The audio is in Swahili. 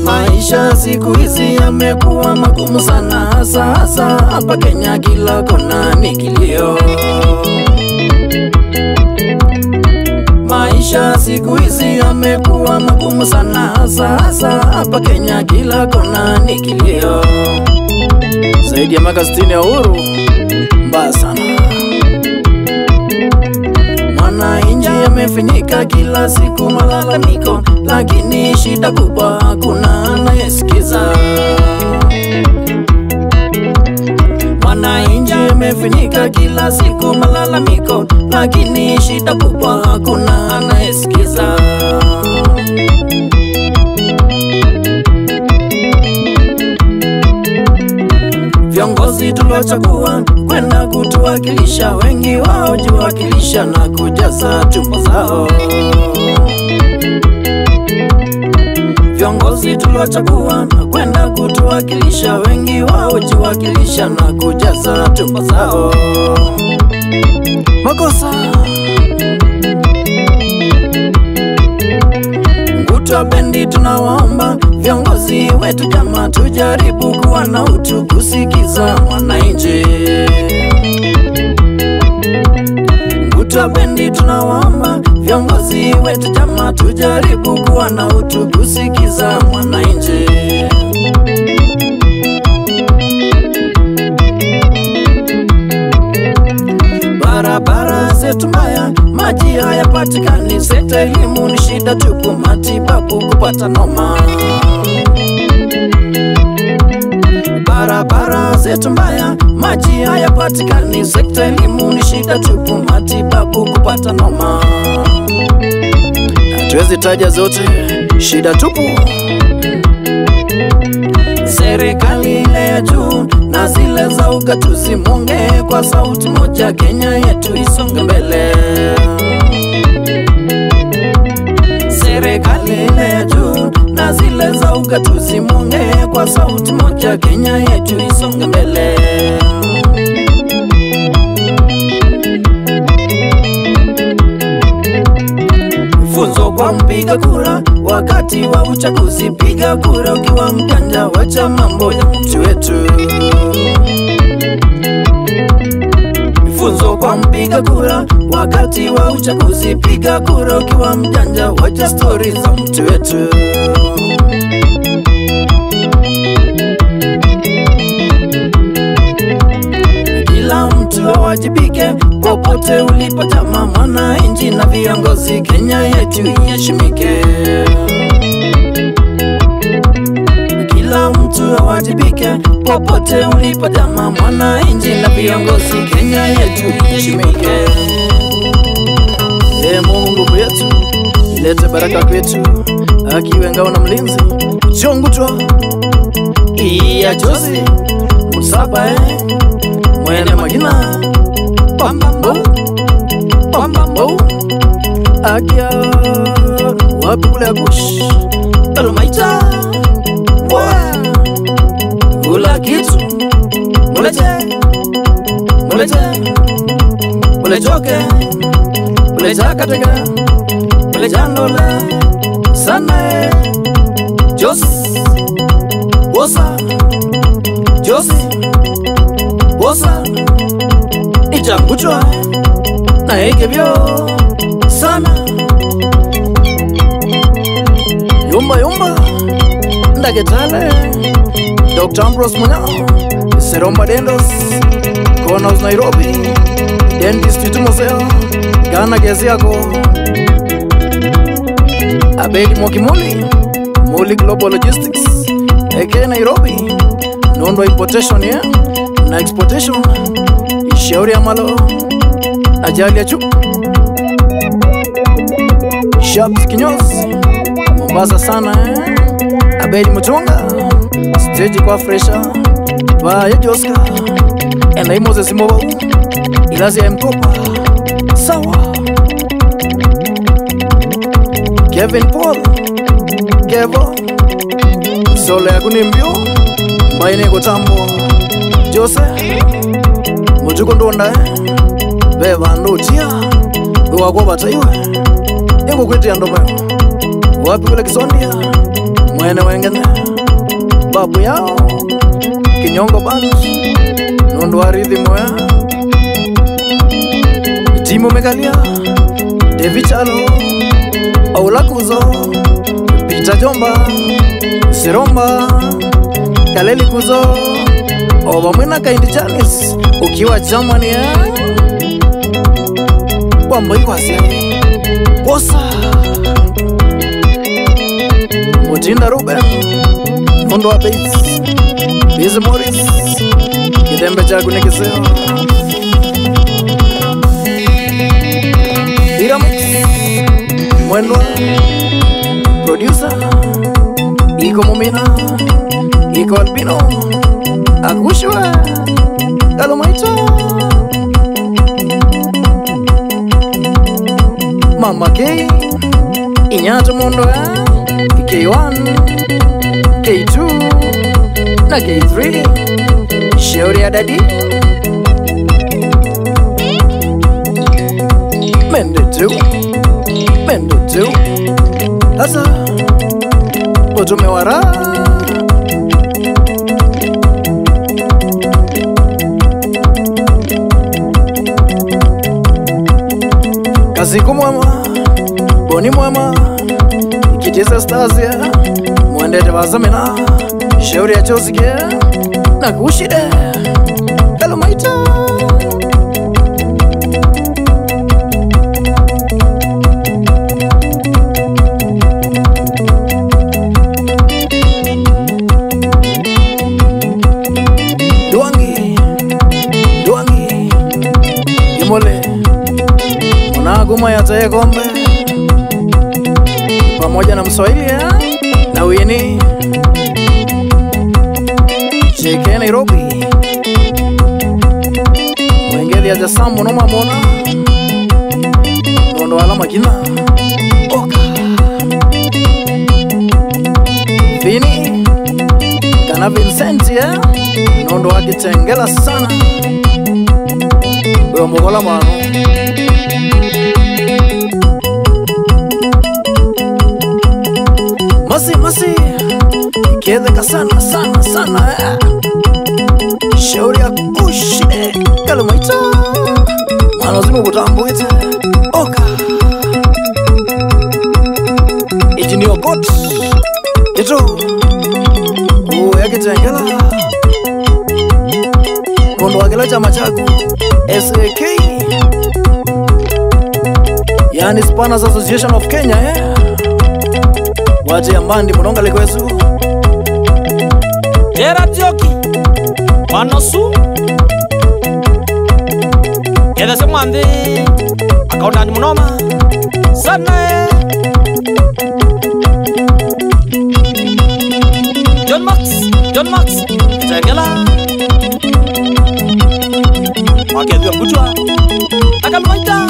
Maisha siku hizi yamekuwa magumu sana, hasa hapa Kenya, kila kona ni kilio. Maisha siku hizi yamekuwa magumu sana, hasa hapa Kenya, kila kona ni kilio. Zaidi ya miaka 60 ya uhuru, mbaya sana. Mwananchi amefinyika kila siku malalamiko, lakini shida kubwa hakuna anayesikiza. Mwananchi amefinyika kila siku malalamiko, lakini shida kubwa hakuna anayesikiza. Viongozi tuliochagua kwenda kutuwakilisha, wengi wao jiwakilisha na kujaza tumbo zao. Viongozi tuliochagua kwenda kutuwakilisha, wengi wao jiwakilisha na kujaza tumbo zao. Makosa Nguto Bendi, tunawaomba viongozi wetu jamaa, tujaribu kuwa na utu, kusikiza mwananchi. Nguto Bendi, tunawaomba viongozi wetu jamaa, tujaribu kuwa na utu, kusikiza mwananchi. Barabara zetu mbaya, maji hayapatikani, sekta elimu ni shida tupu, matibabu kupata noma. Barabara zetu mbaya, maji hayapatikani, sekta elimu ni shida tupu, matibabu kupata noma. Hatuwezi taja zote, shida tupu. Serikali ile ya juu na zile za ugatuzi, muongee kwa sauti moja, Kenya yetu isonge mbele. Serikali ile ya juu na zile za ugatuzi, muongee kwa sauti moja, Kenya yetu isonge mbele. Funzo kwa mpiga kura wakati wa uchaguzi, piga kura ukiwa mjanja, wacha mambo ya mtu wetu. Funzo kwa mpiga kura wakati wa uchaguzi, piga kura ukiwa mjanja, wacha stories za mtu wetu. Kila mtu awajibike popote ulipo jamaa, mwananchi na viongozi, Kenya yetu iheshimike. Kila mtu awajibike popote ulipo jamaa, mwananchi na viongozi, Kenya yetu iheshimike. Mungu nguvu yetu, lete baraka kwetu, akiwe ngao na mlinzi, Jongutwa iya Josi Musaba Mwene Magina Pambambo Akia wapi kule Akush Talumaita Kula kitu Mulechoke Mulechakatega Mulechanole Sana Josi Bosa Josi Bosa Ijangutwa na ekebyo sana Yumba Ndaketale Dr. Ambrose Munyao Seromba Dendos Konos Nairobi Dentist Tutumoseo Gana Gezi yako Abedi Mwakimuli Muli Global Logistics Eke Nairobi Nondo Importation na Exportation Shauri ya Malo Ajali ya Chup Shops Kinyozi Mombasa sana Abedi Mutunga Stage kwa Fresha Vaya Joska Enai Moses Mobo Ilazi ya Mkopa Sawa Kevin Paul Kevo Sole ya Kunimbio Baine kutambo Jose Mujuko ndonda Beba ndotia Dua kwa bataiwe Yengo kweti ya ndoba Wapi kule Kisondia Mwene wengene Babu yao Kinyongo band Nondo arithi moya Timu Megalia David Chalo Aula Kuzo Pita Jomba Siromba Kaleli Kuzo Oba Mwena Kaindi Janis Ukiwa Germany Wamba Ikwasi Bosa Mutinda Ruben Nondo wa Bates Busy Morris Kidembe Jagu Nekiseo Iramix Mwendwa Producer Iko Mumina Iko Albino Akushwa Kalomaito Mama K Inyato Mondo K1 K2 na K3 Shauri ya Daddy Mende tu Asa Utumewara Kaziku mwema Boni mwema Ikitiza Stasia Mwendete wazamina Shauri ya Josike na kushide Kalomaita Duangi Imole Munaguma ya tae kombe pamoja na Mswahili na Wini Cheke Nairobi Mwengeli ya Jasambo no mamona Nondo ala makina Oka Vini Kana Vincent Nondo akitengela sana Bwe Mogola mano Masi Ikedeka sana Shauri ya kushide Kalomaita Manazimu kutambo ite Oka Iti ni okot Ito Uwe kitengela Kondo wakela chama chaku SAK Yani Spanners Association of Kenya Wate ya mbandi munonga likwesu Era tioki Wanosu Keda se mwande Akaunda ni munoma Sana John Max Tengela Wakedwa kutwa Akalomaita